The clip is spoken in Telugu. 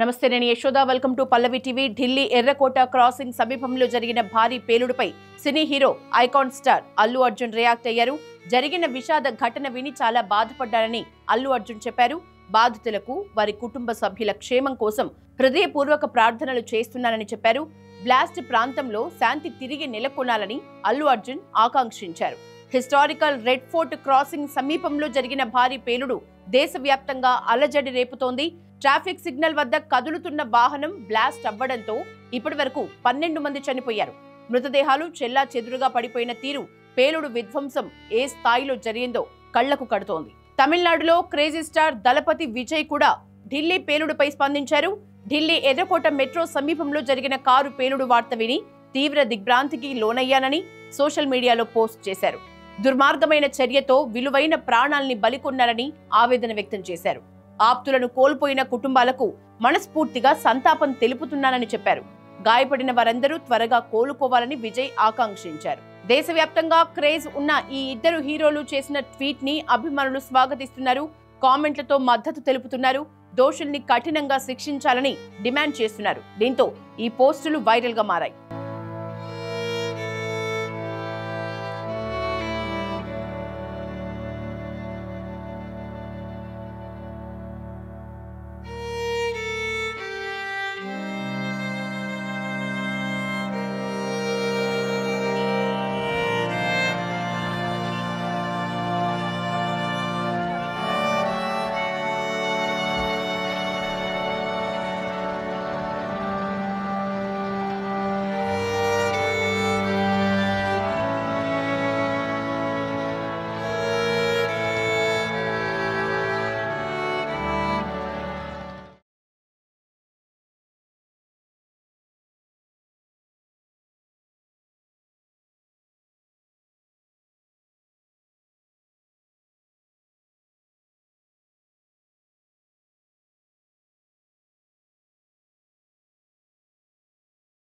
నమస్తే, నేను Yashoda. Welcome to Pallavi TV. Delhi ఎర్రకోట క్రాసింగ్ సమీపంలో జరిగిన భారీ పేలుడుపై cine hero icon star Allu Arjun react అయ్యారు. జరిగిన విషాద ఘటన విని చాలా బాధపడ్డారని అల్లు అర్జున్ చెప్పారు. బాధితులకు వారి కుటుంబ సభ్యుల క్షేమం కోసం హృదయపూర్వక ప్రార్థనలు చేస్తున్నానని చెప్పారు. బ్లాస్ట్ ప్రాంతంలో శాంతి తిరిగి నెలకొనాలని అల్లు అర్జున్ ఆకాంక్షించారు. హిస్టారికల్ రెడ్ ఫోర్ట్ క్రాసింగ్ సమీపంలో జరిగిన భారీ పేలుడు దేశవ్యాప్తంగా అలజడి రేపుతోంది. ట్రాఫిక్ సిగ్నల్ వద్ద కదులుతున్న వాహనం బ్లాస్ట్ అవ్వడంతో ఇప్పటి వరకు 12 మంది చనిపోయారు. మృతదేహాలు చెల్లా చెదురుగా పడిపోయిన తీరు, పేలుడు విధ్వంసం ఏ స్థాయిలో జరిగిందో కళ్లకు కడుతోంది. తమిళనాడులో క్రేజీ స్టార్ దళపతి విజయ్ కూడా ఢిల్లీ పేలుడుపై స్పందించారు. ఢిల్లీ ఎర్రకోట మెట్రో సమీపంలో జరిగిన కారు పేలుడు వార్త విని తీవ్ర దిగ్భ్రాంతికి లోనయ్యానని సోషల్ మీడియాలో పోస్ట్ చేశారు. దుర్మార్గమైన చర్యతో విలువైన ప్రాణాల్ని బలికొన్నారని ఆవేదన వ్యక్తం చేశారు. ఆప్తులను కోల్పోయిన కుటుంబాలకు మనస్ఫూర్తిగా సంతాపం తెలుపుతున్నానని చెప్పారు. గాయపడిన వారందరూ త్వరగా కోలుకోవాలని విజయ్ ఆకాంక్షించారు. దేశవ్యాప్తంగా క్రేజ్ ఉన్న ఈ ఇద్దరు హీరోలు చేసిన ట్వీట్ ని అభిమానులు స్వాగతిస్తున్నారు. కామెంట్లతో మద్దతు తెలుపుతున్నారు. దోషుల్ని కఠినంగా శిక్షించాలని డిమాండ్ చేస్తున్నారు. దీంతో ఈ పోస్టులు వైరల్ గా మారాయి.